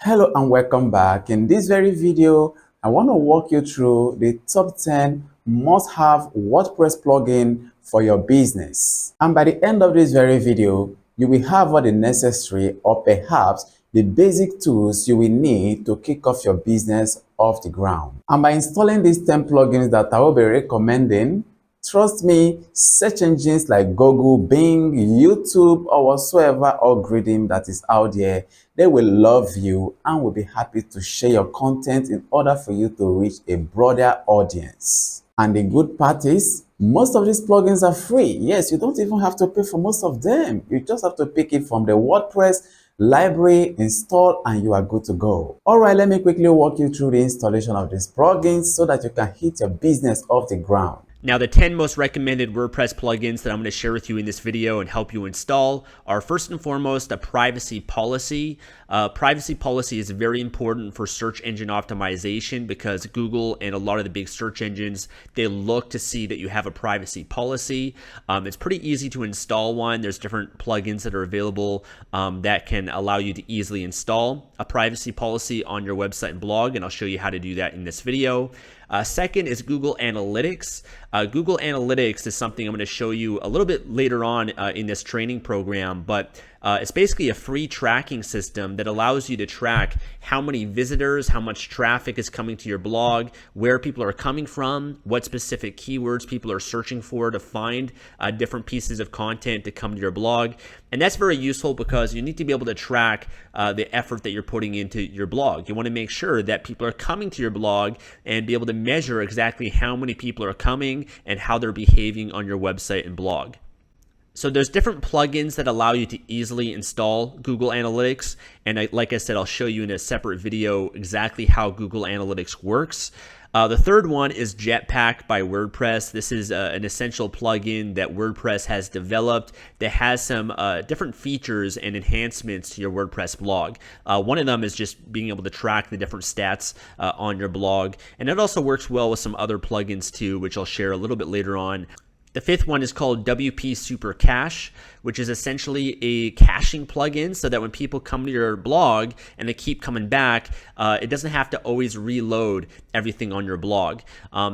Hello and welcome back. In this very video, I want to walk you through the top 10 must-have WordPress plugin for your business. And by the end of this very video, you will have all the necessary or perhaps the basic tools you will need to kick off your business off the ground. And by installing these 10 plugins that I will be recommending, trust me, search engines like Google, Bing, YouTube, or whatsoever algorithm that is out there, they will love you and will be happy to share your content in order for you to reach a broader audience. And the good part is, most of these plugins are free. Yes, you don't even have to pay for most of them. You just have to pick it from the WordPress library, install, and you are good to go. All right, let me quickly walk you through the installation of these plugins so that you can hit your business off the ground. Now, the 10 most recommended WordPress plugins that I'm going to share with you in this video and help you install are first and foremost a privacy policy. Privacy policy is very important for search engine optimization because Google and a lot of the big search engines, they look to see that you have a privacy policy. It's pretty easy to install one. There's different plugins that are available that can allow you to easily install a privacy policy on your website and blog, and I'll show you how to do that in this video. Second is Google Analytics. Google Analytics is something I'm going to show you a little bit later on in this training program, but it's basically a free tracking system that allows you to track how many visitors, how much traffic is coming to your blog, where people are coming from, what specific keywords people are searching for to find different pieces of content to come to your blog. And that's very useful because you need to be able to track the effort that you're putting into your blog. You want to make sure that people are coming to your blog and be able to measure exactly how many people are coming and how they're behaving on your website and blog. So there's different plugins that allow you to easily install Google Analytics. And like I said, I'll show you in a separate video exactly how Google Analytics works. The third one is Jetpack by WordPress. This is an essential plugin that WordPress has developed that has some different features and enhancements to your WordPress blog. One of them is just being able to track the different stats on your blog. And it also works well with some other plugins too, which I'll share a little bit later on. The fifth one is called WP Super Cache, which is essentially a caching plugin so that when people come to your blog and they keep coming back, it doesn't have to always reload everything on your blog.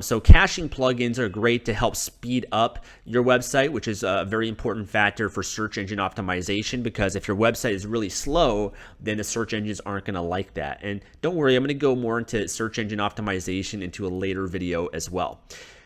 So caching plugins are great to help speed up your website, which is a very important factor for search engine optimization, because if your website is really slow, then the search engines aren't going to like that. And don't worry, I'm going to go more into search engine optimization into a later video as well.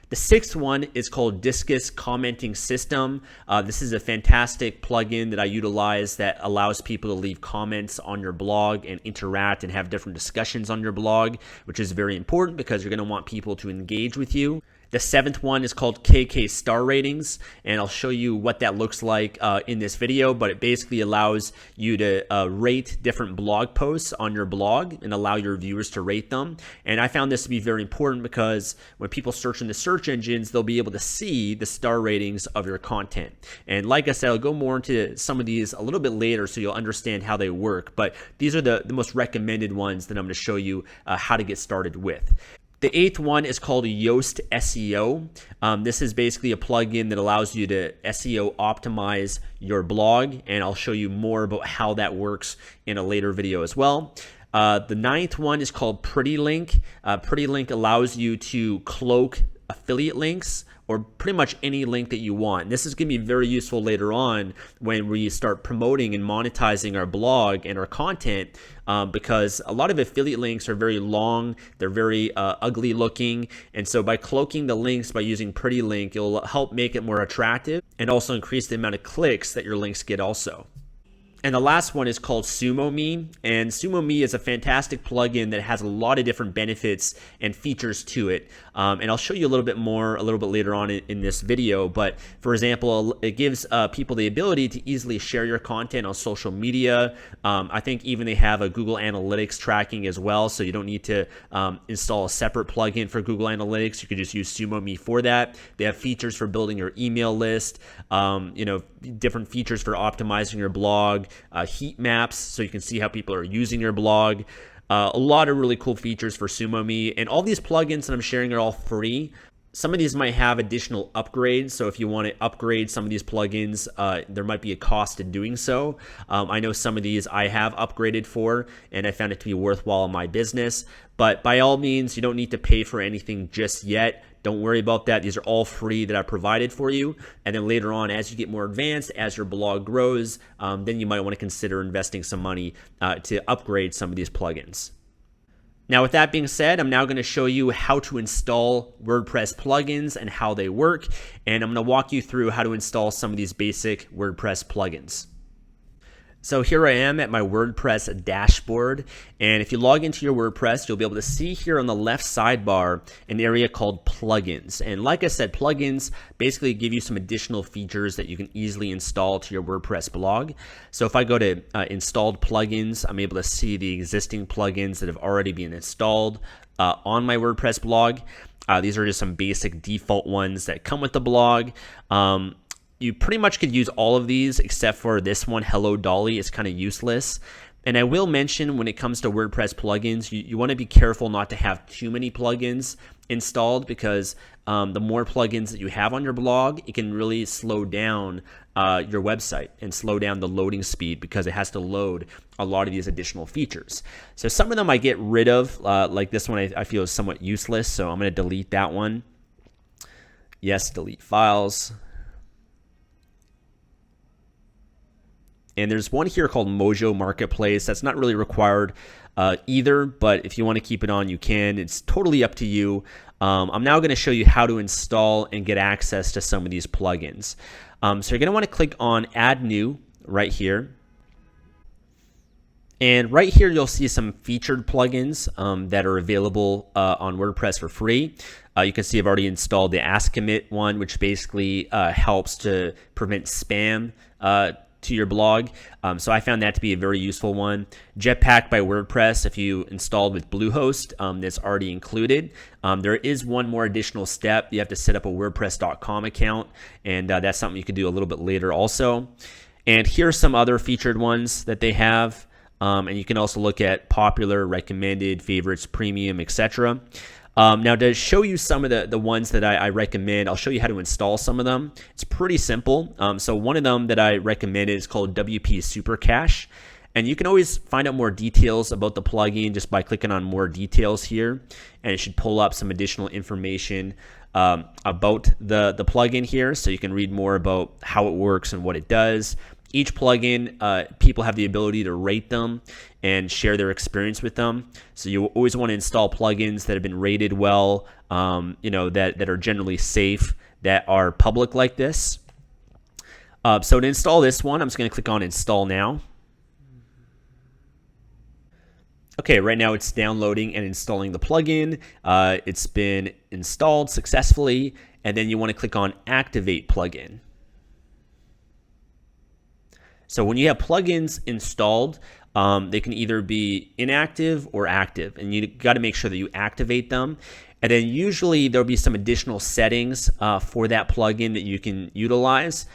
The sixth one is called Discus Commenting System. This is a fantastic plugin that I utilize that allows people to leave comments on your blog and interact and have different discussions on your blog, which is very important because you're going to want people to engage with you. The seventh one is called KK Star Ratings, and I'll show you what that looks like in this video, but it basically allows you to rate different blog posts on your blog and allow your viewers to rate them. And I found this to be very important because when people search in the search engines, they'll be able to see the star ratings of your content. And like I said, I'll go more into some of these a little bit later so you'll understand how they work, but these are the most recommended ones that I'm going to show you how to get started with. The eighth one is called Yoast SEO. This is basically a plugin that allows you to SEO optimize your blog, and I'll show you more about how that works in a later video as well. The ninth one is called Pretty Link. Pretty Link allows you to cloak affiliate links or pretty much any link that you want. And this is going to be very useful later on when we start promoting and monetizing our blog and our content, because a lot of affiliate links are very long, they're very ugly looking, and so by cloaking the links by using Pretty Link, it'll help make it more attractive and also increase the amount of clicks that your links get also. And the last one is called SumoMe, and SumoMe is a fantastic plugin that has a lot of different benefits and features to it. And I'll show you a little bit more a little bit later on in this video. But for example, it gives people the ability to easily share your content on social media. I think even they have a Google Analytics tracking as well, so you don't need to install a separate plugin for Google Analytics. You could just use SumoMe for that. They have features for building your email list, different features for optimizing your blog, heat maps so you can see how people are using your blog. A lot of really cool features for SumoMe, and all these plugins that I'm sharing are all free. Some of these might have additional upgrades. So if you want to upgrade some of these plugins, there might be a cost in doing so. I know some of these I have upgraded for, and I found it to be worthwhile in my business. But by all means, you don't need to pay for anything just yet. Don't worry about that. These are all free that I provided for you. And then later on, as you get more advanced, as your blog grows, then you might want to consider investing some money to upgrade some of these plugins. Now, with that being said, I'm now going to show you how to install WordPress plugins and how they work. And I'm going to walk you through how to install some of these basic WordPress plugins. So here I am at my WordPress dashboard, and if you log into your WordPress, you'll be able to see here on the left sidebar an area called plugins. And like I said, plugins basically give you some additional features that you can easily install to your WordPress blog. So if I go to installed plugins, I'm able to see the existing plugins that have already been installed on my WordPress blog. These are just some basic default ones that come with the blog. You pretty much could use all of these except for this one, Hello Dolly. It's kind of useless. And I will mention when it comes to WordPress plugins, you want to be careful not to have too many plugins installed, because the more plugins that you have on your blog, it can really slow down your website and slow down the loading speed, because it has to load a lot of these additional features. So some of them I get rid of, like this one I feel is somewhat useless, so I'm going to delete that one. Yes, delete files. And there's one here called Mojo Marketplace. That's not really required either, but if you want to keep it on, you can. It's totally up to you. I'm now going to show you how to install and get access to some of these plugins. So you're going to want to click on Add New right here. And right here, you'll see some featured plugins that are available on WordPress for free. You can see I've already installed the Ask Commit one, which basically helps to prevent spam to your blog. So I found that to be a very useful one. Jetpack by WordPress, if you installed with Bluehost, that's already included. There is one more additional step. You have to set up a WordPress.com account, and that's something you can do a little bit later also. And here's some other featured ones that they have. And you can also look at popular, recommended, favorites, premium, etc. Now, to show you some of the ones that I recommend, I'll show you how to install some of them. It's pretty simple. So one of them that I recommend is called WP Super Cache. And you can always find out more details about the plugin just by clicking on more details here. And it should pull up some additional information about the plugin here. So you can read more about how it works and what it does. Each plugin, people have the ability to rate them and share their experience with them. So you always want to install plugins that have been rated well, that are generally safe, that are public like this. So to install this one, I'm just going to click on Install Now. Okay, right now it's downloading and installing the plugin. It's been installed successfully, and then you want to click on Activate Plugin. So when you have plugins installed, they can either be inactive or active, and you got to make sure that you activate them. And then usually there'll be some additional settings for that plugin that you can utilize.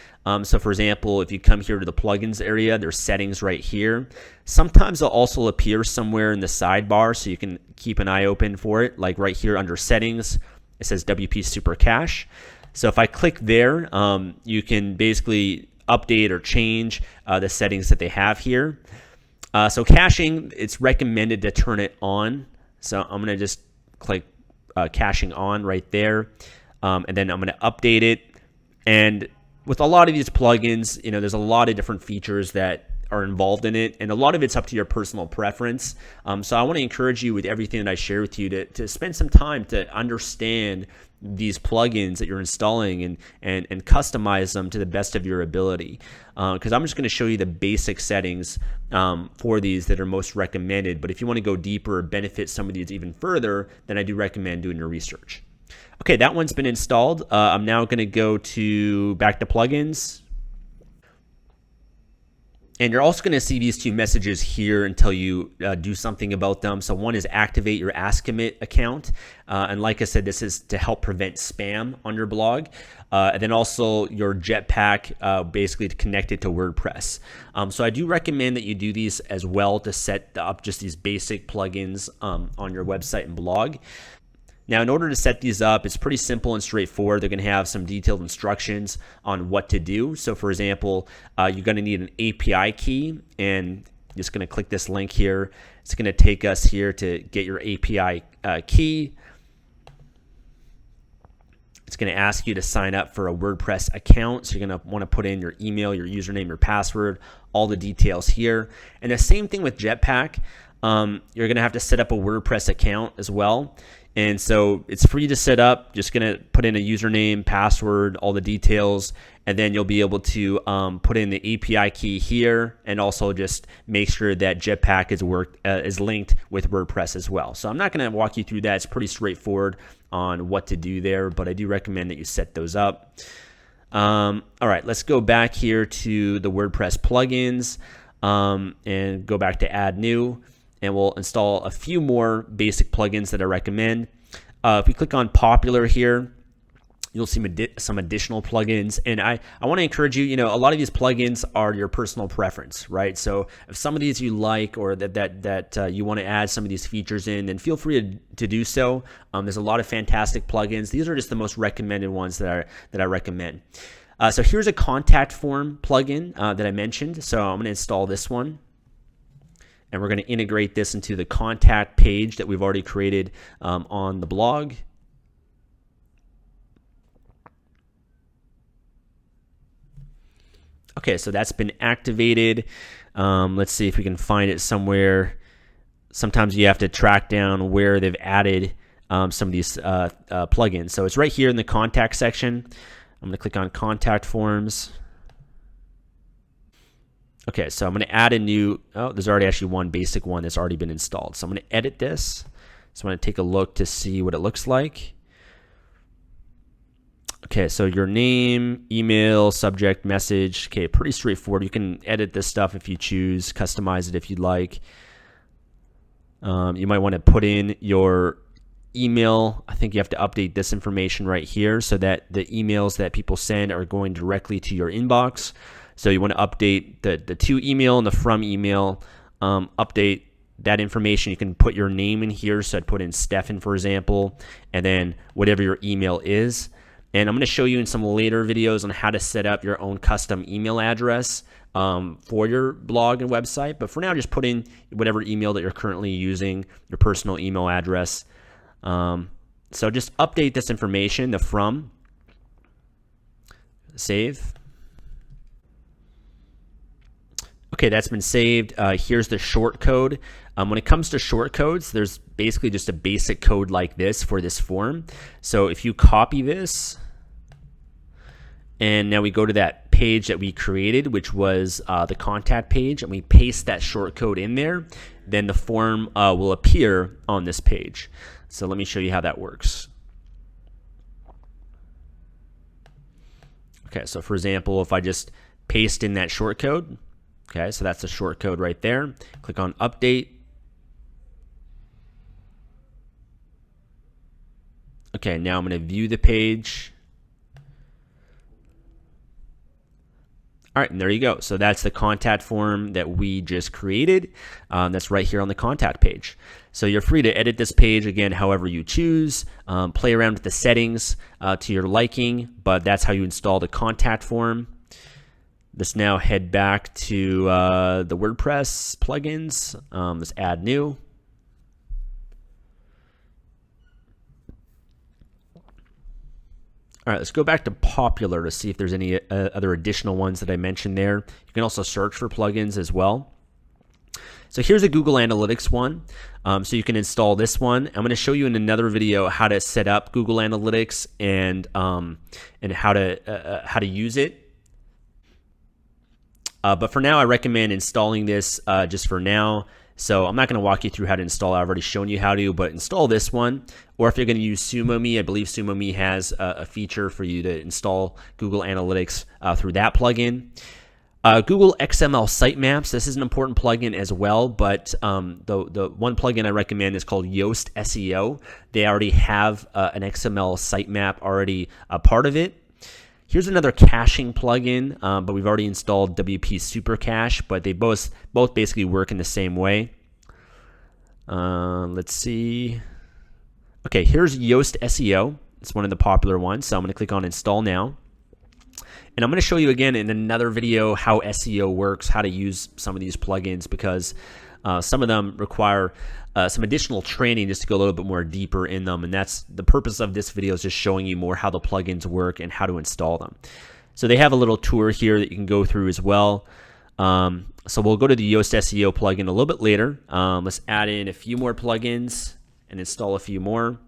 So for example, if you come here to the plugins area, there's settings right here. Sometimes they'll also appear somewhere in the sidebar, so you can keep an eye open for it. Like right here under settings, it says WP Super Cache. So if I click there, you can basically update or change the settings that they have here. So caching, it's recommended to turn it on. So I'm going to just click caching on right there. And then I'm going to update it. And with a lot of these plugins, there's a lot of different features that are involved in it, and a lot of it's up to your personal preference. So I want to encourage you with everything that I share with you to spend some time to understand these plugins that you're installing and customize them to the best of your ability. Because I'm just going to show you the basic settings for these that are most recommended. But if you want to go deeper or benefit some of these even further, then I do recommend doing your research. Okay, that one's been installed. I'm now going to go back to plugins. And you're also going to see these two messages here until you do something about them. So one is activate your Ask Commit account. And like I said, this is to help prevent spam on your blog. And then also your Jetpack, basically to connect it to WordPress. So I do recommend that you do these as well to set up just these basic plugins on your website and blog. Now, in order to set these up, it's pretty simple and straightforward. They're going to have some detailed instructions on what to do. So, for example, you're going to need an API key, and just going to click this link here. It's going to take us here to get your API key. It's going to ask you to sign up for a WordPress account. So you're going to want to put in your email, your username, your password, all the details here. And the same thing with Jetpack. You're going to have to set up a WordPress account as well. And so it's free to set up. Just going to put in a username, password, all the details, and then you'll be able to put in the API key here, and also just make sure that Jetpack is linked with WordPress as well. So I'm not going to walk you through that. It's pretty straightforward on what to do there, but I do recommend that you set those up. All right, let's go back here to the WordPress plugins and go back to Add New. And we'll install a few more basic plugins that I recommend. If we click on Popular here, you'll see some additional plugins. And I want to encourage you, a lot of these plugins are your personal preference, right? So if some of these you like, or that you want to add some of these features in, then feel free to do so. There's a lot of fantastic plugins. These are just the most recommended ones that I recommend. So here's a contact form plugin that I mentioned. So I'm going to install this one. And we're going to integrate this into the contact page that we've already created on the blog. Okay, so that's been activated. Let's see if we can find it somewhere. Sometimes you have to track down where they've added some of these plugins. So it's right here in the contact section. I'm going to click on contact forms. Okay, so I'm going to add a new, there's already actually one basic one that's already been installed. So I'm going to edit this. So I'm going to take a look to see what it looks like. Okay, so your name, email, subject, message. Okay, pretty straightforward. You can edit this stuff if you choose, customize it if you'd like. You might want to put in your email. I think you have to update this information right here so that the emails that people send are going directly to your inbox. So you want to update the to email and the from email, update that information. You can put your name in here. So I'd put in Stefan, for example, and then whatever your email is. And I'm going to show you in some later videos on how to set up your own custom email address for your blog and website. But for now, just put in whatever email that you're currently using, your personal email address. So just update this information, the from, save. Okay, that's been saved. Here's the short code. When it comes to short codes, there's basically just a basic code like this for this form. So if you copy this, and now we go to that page that we created, which was the contact page, and we paste that short code in there, then the form will appear on this page. So let me show you how that works. Okay, so for example, if I just paste in that short code, okay, so that's the short code right there. Click on Update. Okay, now I'm going to view the page. All right, and there you go. So that's the contact form that we just created. That's right here on the contact page. So you're free to edit this page, again, however you choose. Play around with the settings to your liking, but that's how you install the contact form. Let's now head back to the WordPress plugins. Let's add new. All right, let's go back to popular to see if there's any other additional ones that I mentioned there. You can also search for plugins as well. So here's a Google Analytics one. So you can install this one. I'm going to show you in another video how to set up Google Analytics and how to use it. But for now, I recommend installing this just for now. So I'm not going to walk you through how to install. I've already shown you how to, but install this one. Or if you're going to use SumoMe, I believe SumoMe has a feature for you to install Google Analytics through that plugin. Google XML Sitemaps. This is an important plugin as well, but the one plugin I recommend is called Yoast SEO. They already have an XML sitemap already a part of it. Here's another caching plugin, but we've already installed WP Super Cache, but they both basically work in the same way. Let's see. Okay, here's Yoast SEO. It's one of the popular ones. So I'm going to click on install now. And I'm going to show you again in another video how SEO works, how to use some of these plugins, because some of them require some additional training just to go a little bit more deeper in them. And that's the purpose of this video, is just showing you more how the plugins work and how to install them. So they have a little tour here that you can go through as well. So we'll go to the Yoast SEO plugin a little bit later. Let's add in a few more plugins and install a few more.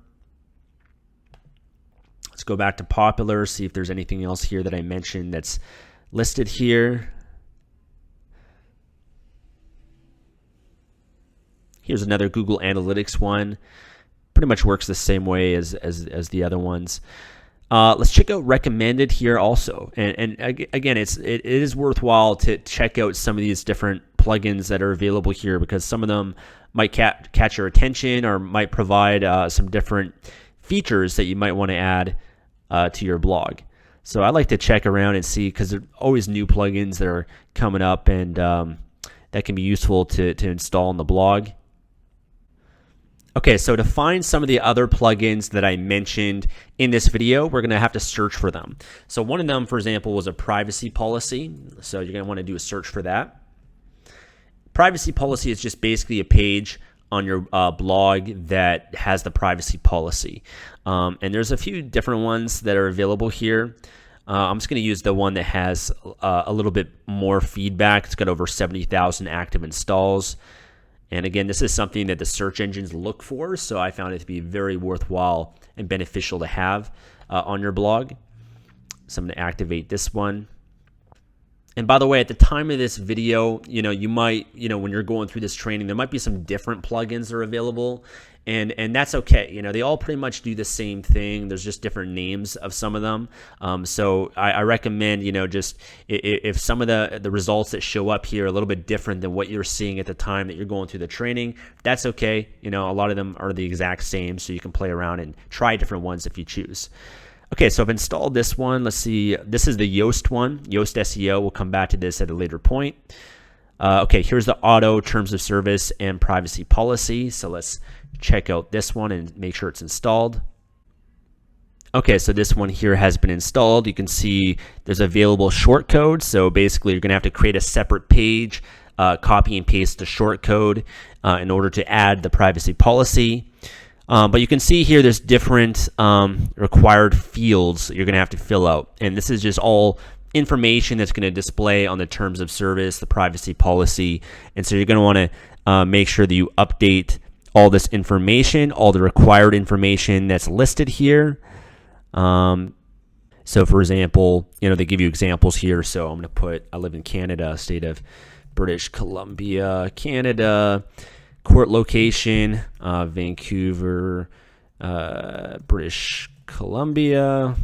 Let's go back to popular, see if there's anything else here that I mentioned that's listed here. Here's another Google Analytics one. Pretty much works the same way as the other ones. Let's check out recommended here also. And again, it is worthwhile to check out some of these different plugins that are available here, because some of them might catch your attention or might provide some different features that you might want to add to your blog. So I like to check around and see, because there are always new plugins that are coming up, and that can be useful to install on the blog. Okay, so to find some of the other plugins that I mentioned in this video, we're going to have to search for them. So one of them, for example, was a privacy policy. So you're going to want to do a search for that. Privacy policy is just basically a page on your blog that has the privacy policy. And there's a few different ones that are available here. I'm just going to use the one that has a little bit more feedback. It's got over 70,000 active installs. And again, this is something that the search engines look for, so I found it to be very worthwhile and beneficial to have on your blog. So I'm going to activate this one. And by the way, at the time of this video, you might, when you're going through this training, there might be some different plugins that are available, and that's okay. They all pretty much do the same thing. There's just different names of some of them. So I recommend, just if some of the results that show up here are a little bit different than what you're seeing at the time that you're going through the training, that's okay. A lot of them are the exact same, so you can play around and try different ones if you choose. Okay, so I've installed this one. Let's see. This is the Yoast one, Yoast SEO. We'll come back to this at a later point. Okay, here's the auto terms of service and privacy policy. So let's check out this one and make sure it's installed. Okay, so this one here has been installed. You can see there's available shortcode. So basically, you're going to have to create a separate page, copy and paste the shortcode in order to add the privacy policy. But you can see here there's different required fields that you're going to have to fill out. And this is just all information that's going to display on the terms of service, the privacy policy. And so you're going to want to make sure that you update all this information, all the required information that's listed here. So for example, they give you examples here. So I'm going to put, I live in Canada, state of British Columbia, Canada. Court location, Vancouver, British Columbia.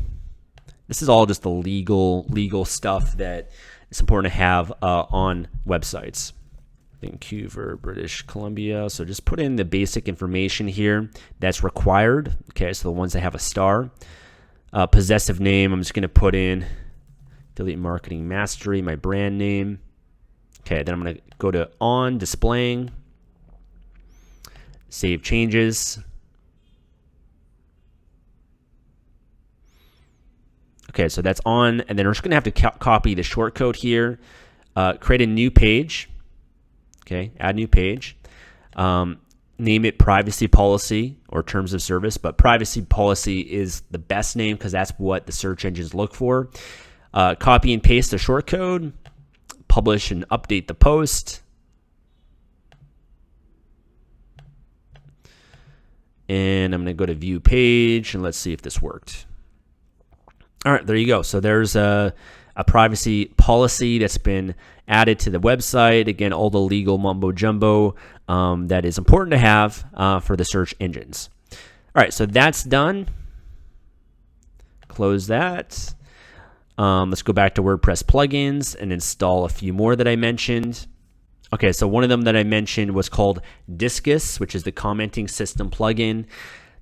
This is all just the legal stuff that it's important to have on websites. Vancouver, British Columbia. So just put in the basic information here that's required. Okay, so the ones that have a star. Possessive name, I'm just going to put in Affiliate Marketing Mastery, my brand name. Okay, then I'm going to go to on displaying. Save changes. Okay, so that's on, and then we're just going to have to copy the shortcode here, create a new page. Okay, add new page. Name it privacy policy or terms of service, but privacy policy is the best name because that's what the search engines look for. Copy and paste the shortcode, publish and update the post. And I'm going to go to view page and let's see if this worked. All right, there you go. So there's a privacy policy that's been added to the website. Again, all the legal mumbo jumbo that is important to have for the search engines. All right, so that's done. Close that. Let's go back to WordPress plugins and install a few more that I mentioned. Okay, so one of them that I mentioned was called Discus, which is the commenting system plugin.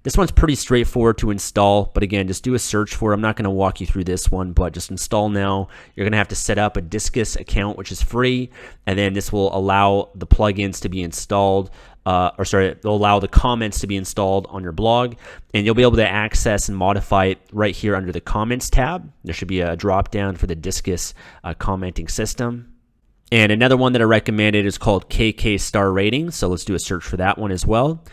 This one's pretty straightforward to install, but again, just do a search for it. I'm not going to walk you through this one, but just install now. You're going to have to set up a Disqus account, which is free, and then this will allow the plugins to be installed, it'll allow the comments to be installed on your blog, and you'll be able to access and modify it right here under the comments tab. There should be a drop down for the Disqus commenting system. And another one that I recommended is called KK Star Rating, so let's do a search for that one as well.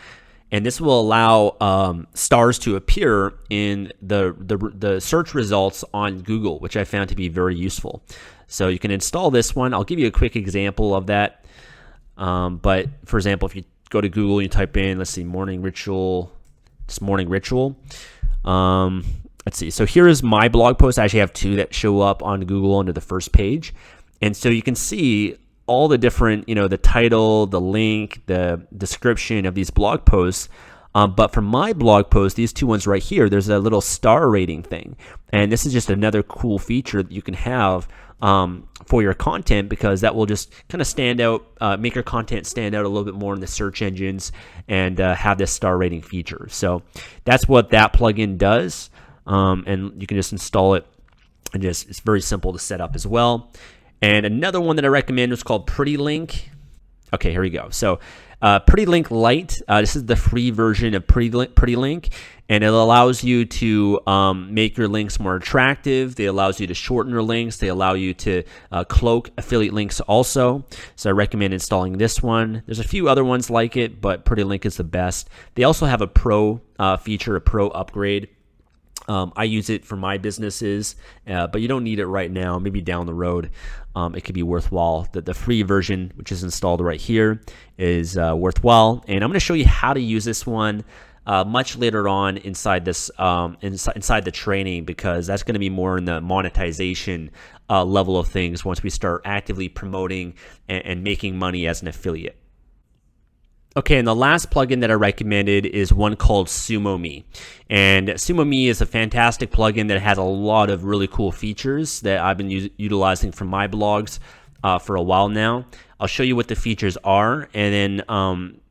And this will allow stars to appear in the search results on Google, which I found to be very useful. So you can install this one. I'll give you a quick example of that. But for example, if you go to Google and you type in, let's see, morning ritual, let's see. So here is my blog post. I actually have two that show up on Google under the first page. And so you can see all the different, the title, the link, the description of these blog posts. But for my blog post, these two ones right here, there's a little star rating thing. And this is just another cool feature that you can have for your content, because that will just kind of stand out, make your content stand out a little bit more in the search engines, and have this star rating feature. So that's what that plugin does. And you can just install it, and it's very simple to set up as well. And another one that I recommend is called Pretty Link. Okay, here we go. So Pretty Link Lite, this is the free version of Pretty Link, and it allows you to make your links more attractive. It allows you to shorten your links. They allow you to cloak affiliate links also. So I recommend installing this one. There's a few other ones like it, but Pretty Link is the best. They also have a pro feature, a pro upgrade. I use it for my businesses, but you don't need it right now. Maybe down the road, it could be worthwhile. The free version, which is installed right here, is worthwhile. And I'm going to show you how to use this one much later on inside this inside the training, because that's going to be more in the monetization level of things once we start actively promoting and making money as an affiliate. Okay, and the last plugin that I recommended is one called SumoMe. And SumoMe is a fantastic plugin that has a lot of really cool features that I've been utilizing for my blogs for a while now. I'll show you what the features are, and then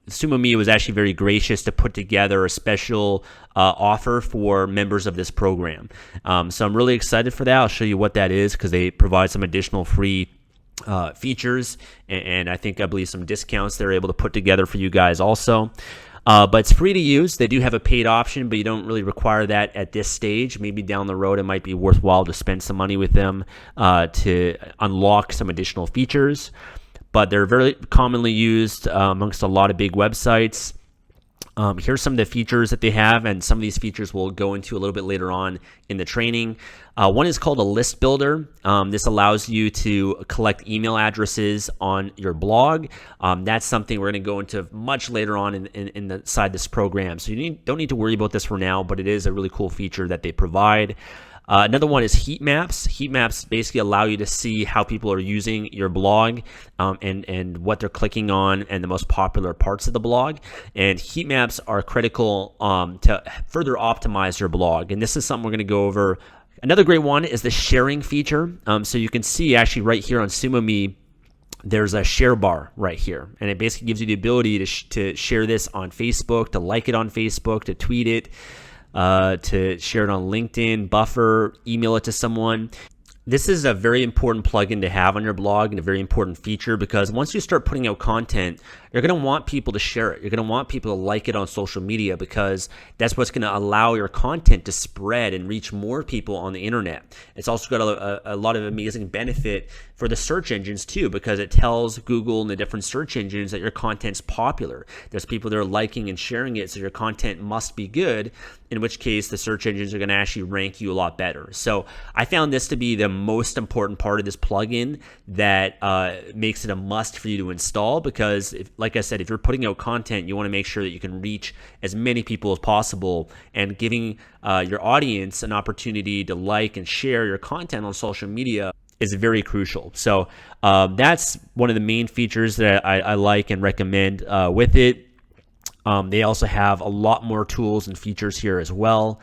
SumoMe was actually very gracious to put together a special offer for members of this program. So I'm really excited for that. I'll show you what that is, because they provide some additional free features, and I believe some discounts they're able to put together for you guys also. But it's free to use. They do have a paid option, but you don't really require that at this stage. Maybe down the road it might be worthwhile to spend some money with them to unlock some additional features. But they're very commonly used amongst a lot of big websites. Here's some of the features that they have, and some of these features we'll go into a little bit later on in the training. One is called a list builder. This allows you to collect email addresses on your blog. That's something we're going to go into much later on inside this program. So you don't need to worry about this for now, but it is a really cool feature that they provide. Another one is heat maps. Heat maps basically allow you to see how people are using your blog and what they're clicking on and the most popular parts of the blog. And heat maps are critical to further optimize your blog. And this is something we're going to go over. Another great one is the sharing feature. So you can see actually right here on SumoMe, there's a share bar right here, and it basically gives you the ability to share this on Facebook, to like it on Facebook, to tweet it, to share it on LinkedIn, buffer, email it to someone. This is a very important plugin to have on your blog, and a very important feature, because once you start putting out content, you're going to want people to share it. You're going to want people to like it on social media, because that's what's going to allow your content to spread and reach more people on the internet. It's also got a lot of amazing benefit for the search engines too, because it tells Google and the different search engines that your content's popular. There's people that are liking and sharing it, so your content must be good, in which case the search engines are going to actually rank you a lot better. So I found this to be the most important part of this plugin that makes it a must for you to install, because like I said, if you're putting out content, you want to make sure that you can reach as many people as possible, and giving your audience an opportunity to like and share your content on social media is very crucial. So that's one of the main features that I like and recommend with it. They also have a lot more tools and features here as well.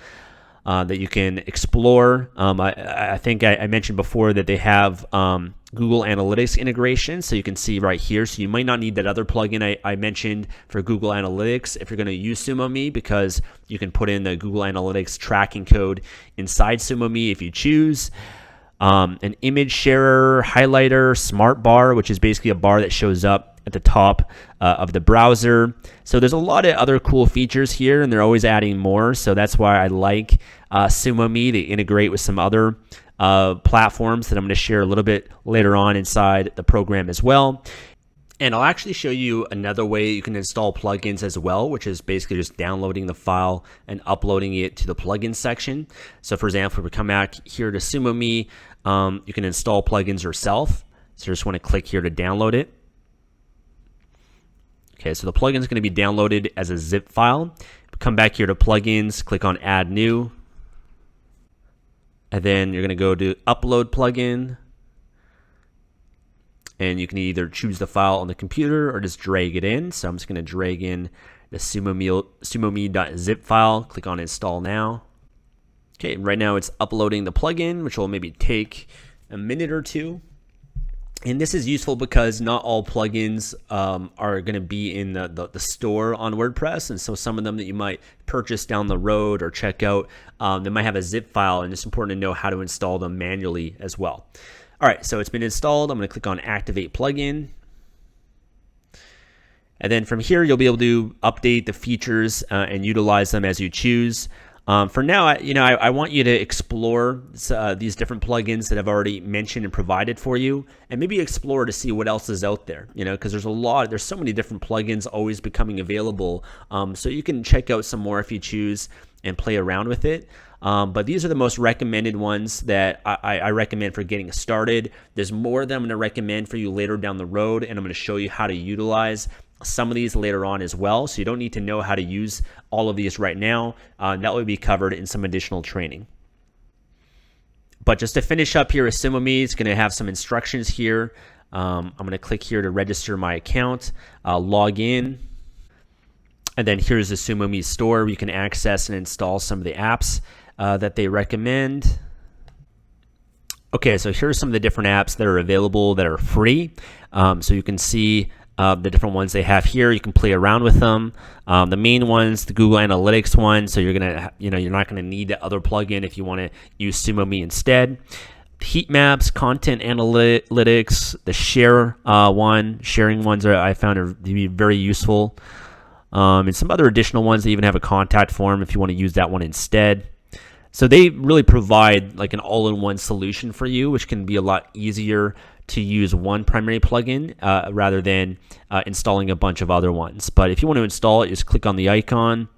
that you can explore. I think I mentioned before that they have Google Analytics integration, so you can see right here. So you might not need that other plugin I mentioned for Google Analytics if you're going to use SumoMe, because you can put in the Google Analytics tracking code inside SumoMe if you choose. An image sharer, highlighter, smart bar, which is basically a bar that shows up at the top of the browser. So there's a lot of other cool features here, and they're always adding more. So that's why I like SumoMe to integrate with some other platforms that I'm going to share a little bit later on inside the program as well. And I'll actually show you another way you can install plugins as well, which is basically just downloading the file and uploading it to the plugin section. So for example, if we come back here to SumoMe, you can install plugins yourself. So you just want to click here to download it. Okay, so the plugin is going to be downloaded as a zip file. Come back here to plugins, click on add new. And then you're going to go to upload plugin. And you can either choose the file on the computer or just drag it in. So I'm just going to drag in the sumome.zip file. Click on install now. Okay, right now it's uploading the plugin, which will maybe take a minute or two. And this is useful because not all plugins are going to be in the store on WordPress. And so some of them that you might purchase down the road or check out, they might have a zip file, and it's important to know how to install them manually as well. All right, so it's been installed. I'm going to click on Activate Plugin. And then from here, you'll be able to update the features and utilize them as you choose. For now, I want you to explore these different plugins that I've already mentioned and provided for you, and maybe explore to see what else is out there, because there's so many different plugins always becoming available. So you can check out some more if you choose and play around with it. But these are the most recommended ones that I recommend for getting started. There's more that I'm going to recommend for you later down the road, and I'm going to show you how to utilize some of these later on as well. So you don't need to know how to use all of these right now. That will be covered in some additional training. But just to finish up here with SumoMe, it's going to have some instructions here. I'm going to click here to register my account, log in. And then here's the SumoMe store where you can access and install some of the apps that they recommend. Okay, so here's some of the different apps that are available that are free. So you can see the different ones they have here. You can play around with them. The main ones, the Google Analytics one. So you're not gonna need the other plugin if you want to use SumoMe instead. Heat maps, content analytics, the sharing ones I found to be very useful. And some other additional ones that even have a contact form if you want to use that one instead. So they really provide like an all-in-one solution for you, which can be a lot easier to use one primary plugin rather than installing a bunch of other ones. But if you want to install it, just click on the icon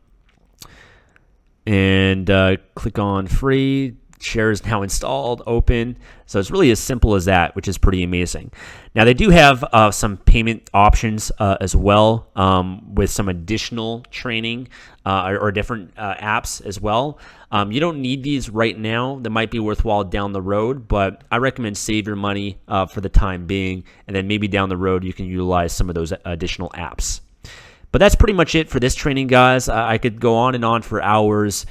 and click on free. Share is now installed, open. So it's really as simple as that, which is pretty amazing. Now they do have some payment options as well with some additional training or different apps as well. You don't need these right now. That might be worthwhile down the road, but I recommend save your money for the time being, and then maybe down the road you can utilize some of those additional apps. But that's pretty much it for this training, guys. I could go on and on for hours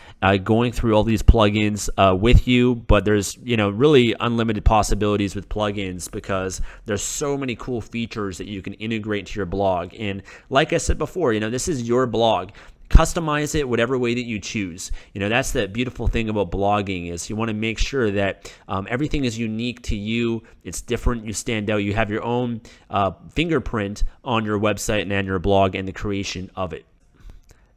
going through all these plugins with you, but there's really unlimited possibilities with plugins because there's so many cool features that you can integrate into your blog. And like I said before, this is your blog. Customize it whatever way that you choose. That's the beautiful thing about blogging is you want to make sure that everything is unique to you. It's different. You stand out. You have your own fingerprint on your website and on your blog and the creation of it.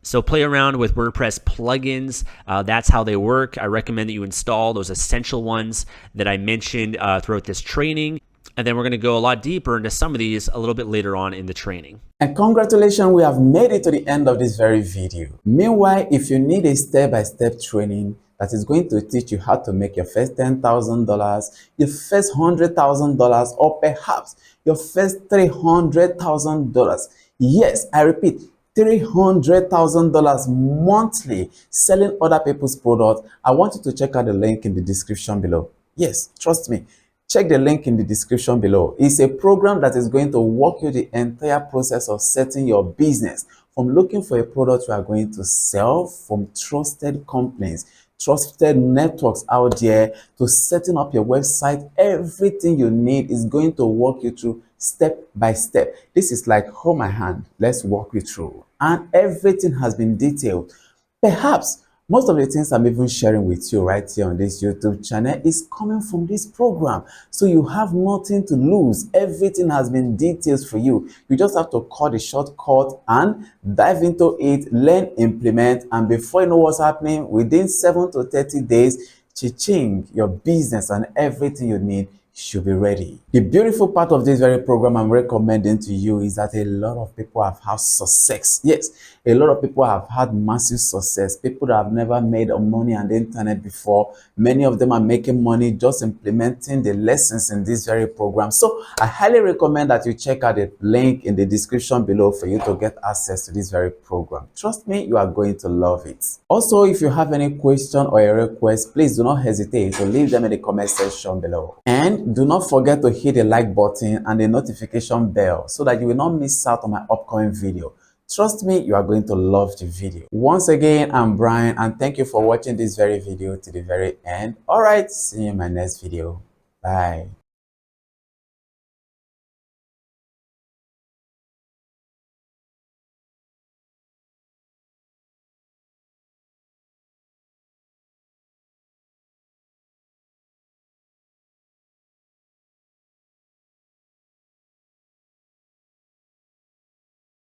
So play around with WordPress plugins. That's how they work. I recommend that you install those essential ones that I mentioned throughout this training. And then we're going to go a lot deeper into some of these a little bit later on in the training. And congratulations, we have made it to the end of this very video. Meanwhile, if you need a step-by-step training that is going to teach you how to make your first $10,000, your first $100,000, or perhaps your first $300,000. Yes, I repeat, $300,000 monthly selling other people's products, I want you to check out the link in the description below. Yes, trust me. Check the link in the description below. It's a program that is going to walk you the entire process of setting your business from looking for a product you are going to sell from trusted companies trusted networks out there to setting up your website. Everything you need is going to walk you through step by step. This is like hold my hand, let's walk you through, and everything has been detailed. Perhaps most of the things I'm even sharing with you right here on this YouTube channel is coming from this program. So you have nothing to lose. Everything has been details for you. You just have to cut the shortcut and dive into it, learn, implement, and before you know what's happening, within 7 to 30 days, cha-ching, your business and everything you need should be ready. The beautiful part of this very program I'm recommending to you is that a lot of people have had success. Yes, a lot of people have had massive success. People that have never made money on the internet before. Many of them are making money just implementing the lessons in this very program. So I highly recommend that you check out the link in the description below for you to get access to this very program. Trust me, you are going to love it. Also, if you have any question or a request, please do not hesitate to leave them in the comment section below. And do not forget to hit the like button and the notification bell so that you will not miss out on my upcoming video. Trust me, you are going to love the video. Once again, I'm Brian and thank you for watching this very video to the very end. All right, see you in my next video. Bye.